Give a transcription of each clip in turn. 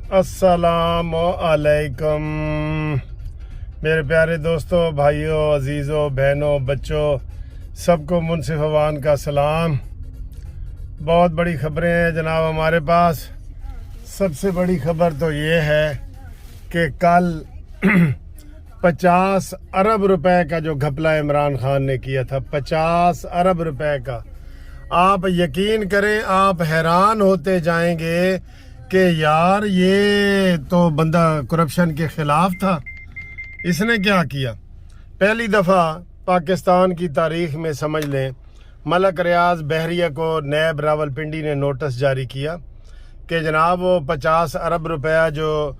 السلام علیکم میرے پیارے دوستوں، بھائیوں، عزیزوں، بہنوں، بچوں، سب کو منصف اوان کا سلام۔ بہت بڑی خبریں ہیں جناب ہمارے پاس۔ سب سے بڑی خبر تو یہ ہے کہ کل 50 ارب روپے کا جو گھپلا عمران خان نے کیا تھا، 50 ارب روپے کا، آپ یقین کریں، آپ حیران ہوتے جائیں گے کہ یار یہ تو بندہ کرپشن کے خلاف تھا۔ اس نے کیا کیا؟ پہلی دفعہ پاکستان کی تاریخ میں سمجھ لیں، ملک ریاض بحریہ کو نیب راولپنڈی نے نوٹس جاری کیا کہ جناب وہ 50 ارب روپیہ جو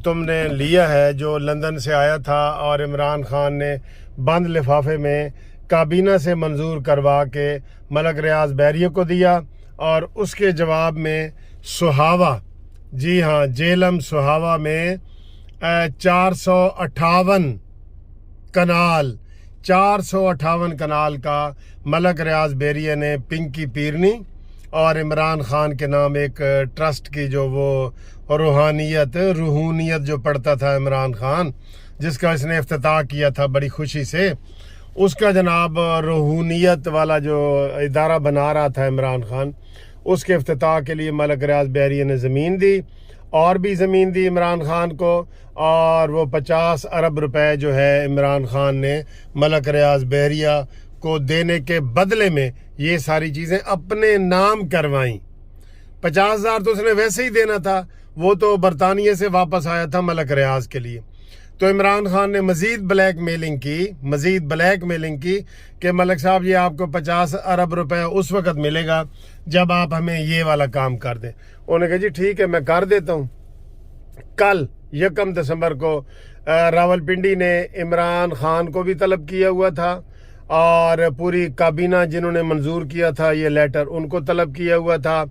تم نے لیا ہے، جو لندن سے آیا تھا اور عمران خان نے بند لفافے میں کابینہ سے منظور کروا کے ملک ریاض بحریہ کو دیا، اور اس کے جواب میں سہاوا، جی ہاں، جیلم سہاوا میں 458 کنال کا ملک ریاض بحریہ نے پنکی پیرنی اور عمران خان کے نام ایک ٹرسٹ کی، جو وہ روحانیت جو پڑھتا تھا عمران خان، جس کا اس نے افتتاح کیا تھا بڑی خوشی سے، اس کا جناب روحانیت والا جو ادارہ بنا رہا تھا عمران خان، اس کے افتتاح کے لیے ملک ریاض بحریہ نے زمین دی، اور بھی زمین دی عمران خان کو، اور وہ 50 ارب روپے جو ہے عمران خان نے ملک ریاض بحریہ کو دینے کے بدلے میں یہ ساری چیزیں اپنے نام کروائیں۔ 50,000 تو اس نے ویسے ہی دینا تھا، وہ تو برطانیہ سے واپس آیا تھا ملک ریاض کے لیے۔ تو عمران خان نے مزید بلیک میلنگ کی کہ ملک صاحب یہ آپ کو 50 ارب روپے اس وقت ملے گا جب آپ ہمیں یہ والا کام کر دیں۔ انہوں نے کہا جی ٹھیک ہے، میں کر دیتا ہوں۔ کل 1 دسمبر کو راولپنڈی نے عمران خان کو بھی طلب کیا ہوا تھا، اور پوری کابینہ جنہوں نے منظور کیا تھا یہ لیٹر، ان کو طلب کیا ہوا تھا،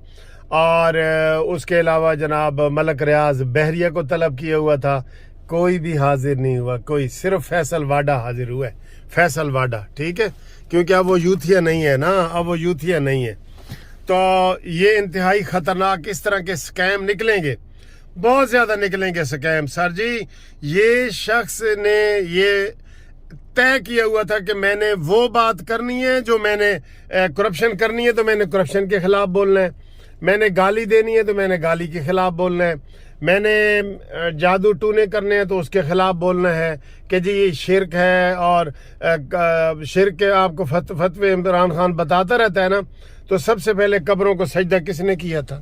اور اس کے علاوہ جناب ملک ریاض بحریہ کو طلب کیا ہوا تھا۔ کوئی بھی حاضر نہیں ہوا، کوئی، صرف فیصل واڈا حاضر ہوا ہے، فیصل واڈا، ٹھیک ہے، کیونکہ اب وہ یوتھیا نہیں ہے۔ تو یہ انتہائی خطرناک اس طرح کے سکیم نکلیں گے، بہت زیادہ نکلیں گے سکیم۔ سر جی، یہ شخص نے یہ طے کیا ہوا تھا کہ میں نے وہ بات کرنی ہے جو میں نے کرپشن کرنی ہے تو میں نے کرپشن کے خلاف بولنا ہے، میں نے گالی دینی ہے تو میں نے گالی کے خلاف بولنا ہے، میں نے جادو ٹونے کرنے ہیں تو اس کے خلاف بولنا ہے کہ جی یہ شرک ہے، اور شرک کے آپ کو فتوے عمران خان بتاتا رہتا ہے نا۔ تو سب سے پہلے قبروں کو سجدہ کس نے کیا تھا؟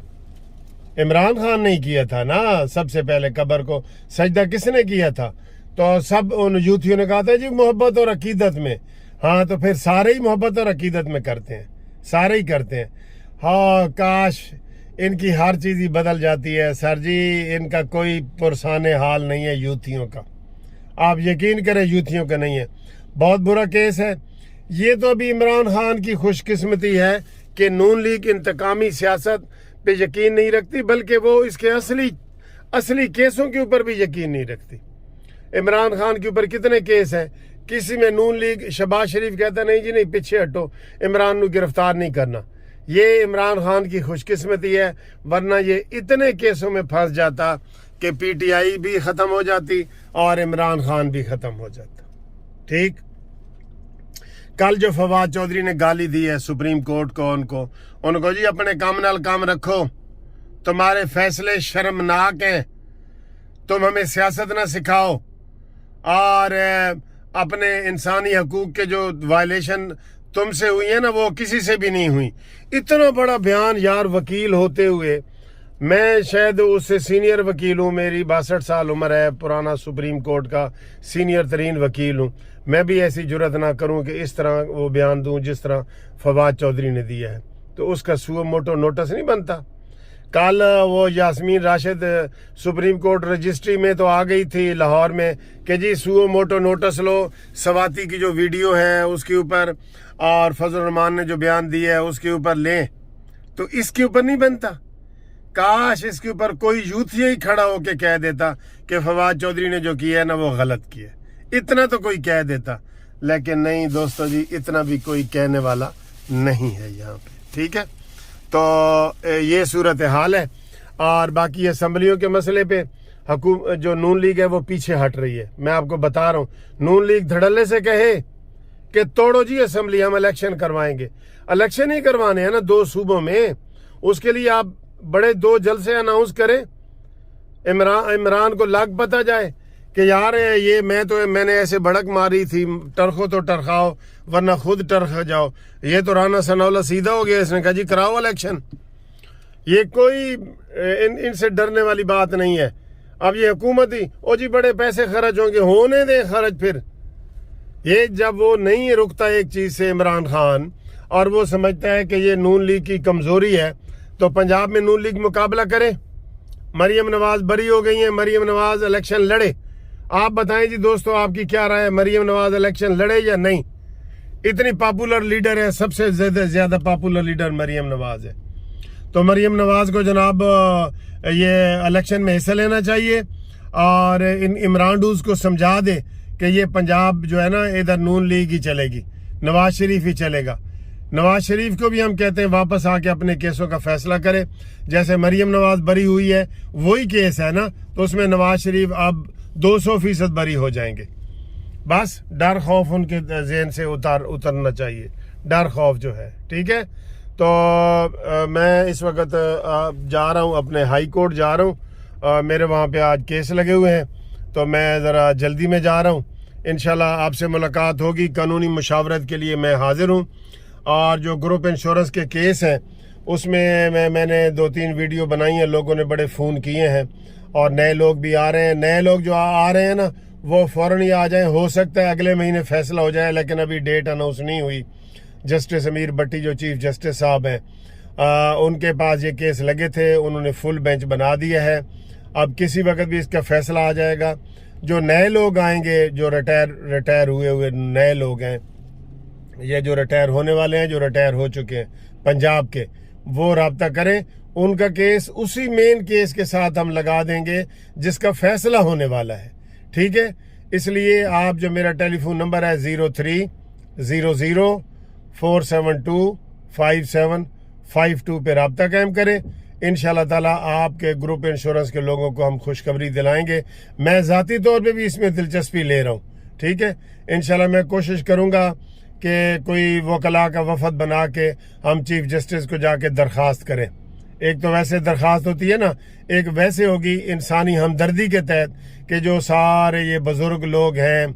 عمران خان نہیں کیا تھا نا۔ سب سے پہلے قبر کو سجدہ کس نے کیا تھا؟ تو سب ان یوتھیوں نے کہا تھا جی محبت اور عقیدت میں۔ ہاں تو پھر سارے ہی محبت اور عقیدت میں کرتے ہیں، سارے ہی کرتے ہیں۔ ہاں کاش ان کی ہر چیز ہی بدل جاتی ہے سر جی، ان کا کوئی پرسان حال نہیں ہے یوتھیوں کا، آپ یقین کریں یوتھیوں کا نہیں ہے۔ بہت برا کیس ہے یہ۔ تو ابھی عمران خان کی خوش قسمتی ہے کہ نون لیگ انتقامی سیاست پہ یقین نہیں رکھتی، بلکہ وہ اس کے اصلی کیسوں کے اوپر بھی یقین نہیں رکھتی۔ عمران خان کے اوپر کتنے کیس ہیں، کسی میں نون لیگ شہباز شریف کہتا نہیں جی نہیں پیچھے ہٹو، عمران کو گرفتار نہیں کرنا۔ یہ عمران خان کی خوش قسمتی ہے، ورنہ یہ اتنے کیسوں میں پھنس جاتا کہ پی ٹی آئی بھی ختم ہو جاتی اور عمران خان بھی ختم ہو جاتا۔ ٹھیک، کل جو فواد چودھری نے گالی دی ہے سپریم کورٹ کو، ان کو جی اپنے کام نال کام رکھو، تمہارے فیصلے شرمناک ہیں، تم ہمیں سیاست نہ سکھاؤ، اور اپنے انسانی حقوق کے جو وائلیشن تم سے ہوئی ہیں نا وہ کسی سے بھی نہیں ہوئی۔ اتنا بڑا بیان یار، وکیل ہوتے ہوئے، میں شاید اس سے سینئر وکیل ہوں، میری 62 سال عمر ہے، پرانا سپریم کورٹ کا سینئر ترین وکیل ہوں، میں بھی ایسی جرت نہ کروں کہ اس طرح وہ بیان دوں جس طرح فواد چودھری نے دیا ہے، تو اس کا سو موٹو نوٹس نہیں بنتا۔ کل وہ Yasmin Rashid supreme court registry میں تو آ گئی تھی لاہور میں کہ جی سو موٹو نوٹس لو، سواتی کی جو ویڈیو ہے اس کے اوپر، اور فضل الرحمان نے جو بیان دیا ہے اس کے اوپر لیں، تو اس کے اوپر نہیں بنتا۔ کاش اس کے اوپر کوئی یوتھیا ہی کھڑا ہو کے کہہ دیتا کہ فواد چودھری نے جو کیا ہے نا وہ غلط کیا ہے، اتنا تو کوئی کہہ دیتا، لیکن نہیں دوستو جی، اتنا بھی کوئی کہنے والا نہیں ہے یہاں پہ، ٹھیک ہے۔ تو یہ صورتحال ہے۔ اور باقی اسمبلیوں کے مسئلے پہ جو نون لیگ ہے وہ پیچھے ہٹ رہی ہے. میں آپ کو بتا رہا ہوں, نون لیگ دھڑلے سے کہے کہ توڑو جی اسمبلی, ہم الیکشن کروائیں گے. الیکشن ہی کروانے ہیں نا 2 صوبوں میں, اس کے لیے آپ بڑے 2 جلسے اناؤنس کریں. عمران کو لگ پتہ جائے کہ یار یہ میں نے ایسے بڑک ماری تھی, ٹرخو تو ٹرخاؤ ورنہ خود ٹرخ جاؤ. یہ تو رانا ثناءاللہ سیدھا ہو گیا, اس نے کہا جی کراؤ الیکشن. یہ کوئی ان سے ڈرنے والی بات نہیں ہے. اب یہ حکومت ہی جی بڑے پیسے خرچ ہوں گے, ہونے دیں خرچ. پھر یہ جب وہ نہیں رکتا ایک چیز سے عمران خان, اور وہ سمجھتا ہے کہ یہ نون لیگ کی کمزوری ہے, تو پنجاب میں نون لیگ مقابلہ کرے. مریم نواز بری ہو گئی ہیں, مریم نواز الیکشن لڑے. آپ بتائیں جی دوستو, آپ کی کیا رائے ہے, مریم نواز الیکشن لڑے یا نہیں؟ اتنی پاپولر لیڈر ہے, سب سے زیادہ پاپولر لیڈر مریم نواز ہے. تو مریم نواز کو جناب یہ الیکشن میں حصہ لینا چاہیے, اور عمران ڈوز کو سمجھا دے کہ یہ پنجاب جو ہے نا ادھر نون لیگ ہی چلے گی, نواز شریف ہی چلے گا. نواز شریف کو بھی ہم کہتے ہیں واپس آ کے اپنے کیسوں کا فیصلہ کرے. جیسے مریم نواز بری ہوئی ہے وہی کیس ہے نا, تو اس میں نواز شریف اب 200% بری ہو جائیں گے. بس ڈر خوف ان کے ذہن سے اترنا چاہیے, ڈر خوف جو ہے. ٹھیک ہے, تو میں اس وقت جا رہا ہوں اپنے ہائی کورٹ جا رہا ہوں. میرے وہاں پہ آج کیس لگے ہوئے ہیں, تو میں ذرا جلدی میں جا رہا ہوں. انشاءاللہ آپ سے ملاقات ہوگی. قانونی مشاورت کے لیے میں حاضر ہوں. اور جو گروپ انشورنس کے کیس ہیں اس میں میں نے 2-3 ویڈیو بنائی ہیں, لوگوں نے بڑے فون کیے ہیں, اور نئے لوگ بھی آ رہے ہیں. نئے لوگ جو آ رہے ہیں نا وہ فوراً ہی آ جائیں, ہو سکتا ہے اگلے مہینے فیصلہ ہو جائے, لیکن ابھی ڈیٹ اناؤنس نہیں ہوئی. جسٹس امیر بٹی جو چیف جسٹس صاحب ہیں, ان کے پاس یہ کیس لگے تھے, انہوں نے فل بینچ بنا دیا ہے. اب کسی وقت بھی اس کا فیصلہ آ جائے گا. جو نئے لوگ آئیں گے, جو ریٹائر ہوئے نئے لوگ ہیں, یہ جو ریٹائر ہونے والے ہیں, جو ریٹائر ہو چکے ہیں پنجاب کے, وہ رابطہ کریں. ان کا کیس اسی مین کیس کے ساتھ ہم لگا دیں گے جس کا فیصلہ ہونے والا ہے. ٹھیک ہے, اس لیے آپ جو میرا ٹیلی فون نمبر ہے 0300472572 پہ رابطہ قائم کریں. انشاءاللہ تعالیٰ آپ کے گروپ انشورنس کے لوگوں کو ہم خوشخبری دلائیں گے. میں ذاتی طور پہ بھی اس میں دلچسپی لے رہا ہوں. ٹھیک ہے, انشاءاللہ میں کوشش کروں گا کہ کوئی وکلاء کا وفد بنا کے ہم چیف جسٹس کو جا کے درخواست کریں. ایک تو ویسے درخواست ہوتی ہے نا, ایک ویسے ہوگی انسانی ہمدردی کے تحت کہ جو سارے یہ بزرگ لوگ ہیں,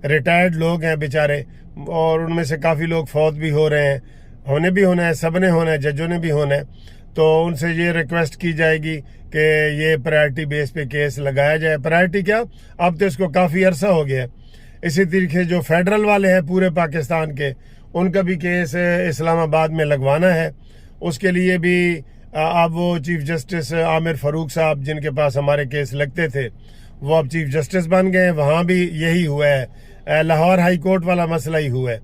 ریٹائرڈ لوگ ہیں بیچارے, اور ان میں سے کافی لوگ فوت بھی ہو رہے ہیں, ہونے بھی ہونا ہے, سب نے ہونا ہے, ججوں نے بھی ہونا ہے. تو ان سے یہ ریکویسٹ کی جائے گی کہ یہ پرائرٹی بیس پہ کیس لگایا جائے. پرائرٹی کیا, اب تو اس کو کافی عرصہ ہو گیا ہے. اسی طریقے جو فیڈرل والے ہیں پورے پاکستان کے, ان کا بھی کیس اسلام آباد میں لگوانا ہے. اس کے لیے بھی اب وہ چیف جسٹس عامر فاروق صاحب جن کے پاس ہمارے کیس لگتے تھے, وہ اب چیف جسٹس بن گئے ہیں. وہاں بھی یہی ہوا ہے, لاہور ہائی کورٹ والا مسئلہ ہی ہوا ہے.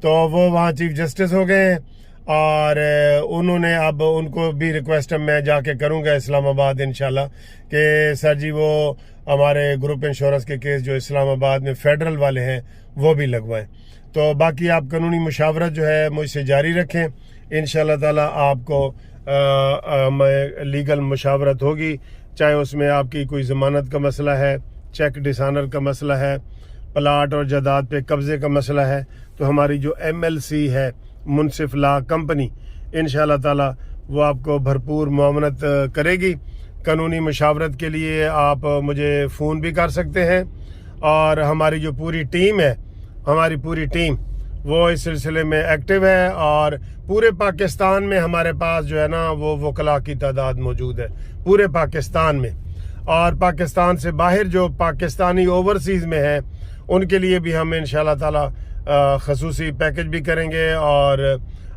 تو وہ وہاں چیف جسٹس ہو گئے ہیں, اور انہوں نے اب ان کو بھی ریکویسٹ میں جا کے کروں گا اسلام آباد انشاءاللہ کہ سر جی وہ ہمارے گروپ انشورنس کے کیس جو اسلام آباد میں فیڈرل والے ہیں وہ بھی لگوائیں. تو باقی آپ قانونی مشاورت جو ہے مجھ سے جاری رکھیں. انشاءاللہ تعالیٰ آپ کو لیگل مشاورت ہوگی, چاہے اس میں آپ کی کوئی ضمانت کا مسئلہ ہے, چیک ڈسانر کا مسئلہ ہے, پلاٹ اور جائیداد پہ قبضے کا مسئلہ ہے, تو ہماری جو MLC ہے منصف لا کمپنی, انشاءاللہ تعالیٰ وہ آپ کو بھرپور معاونت کرے گی. قانونی مشاورت کے لیے آپ مجھے فون بھی کر سکتے ہیں, اور ہماری جو پوری ٹیم ہے, ہماری پوری ٹیم وہ اس سلسلے میں ایکٹیو ہے. اور پورے پاکستان میں ہمارے پاس جو ہے نا وہ وکلاء کی تعداد موجود ہے پورے پاکستان میں. اور پاکستان سے باہر جو پاکستانی اوورسیز میں ہیں ان کے لیے بھی ہم انشاءاللہ تعالیٰ خصوصی پیکج بھی کریں گے, اور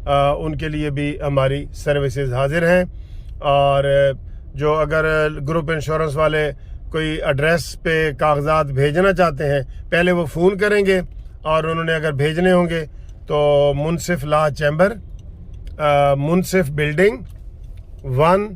ان کے لیے بھی ہماری سروسز حاضر ہیں. اور جو اگر گروپ انشورنس والے کوئی ایڈریس پہ کاغذات بھیجنا چاہتے ہیں, پہلے وہ فون کریں گے, اور انہوں نے اگر بھیجنے ہوں گے تو Munsif law chamber, Munsif building, 1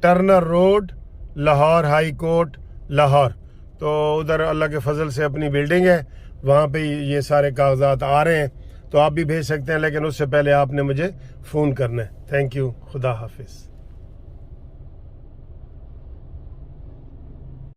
Turner road, Lahore high court, Lahore. تو ادھر اللہ کے فضل سے اپنی بلڈنگ ہے, وہاں پہ یہ سارے کاغذات آ رہے ہیں. تو آپ بھی بھیج سکتے ہیں, لیکن اس سے پہلے آپ نے مجھے فون کرنا ہے. تھینک یو, خدا حافظ.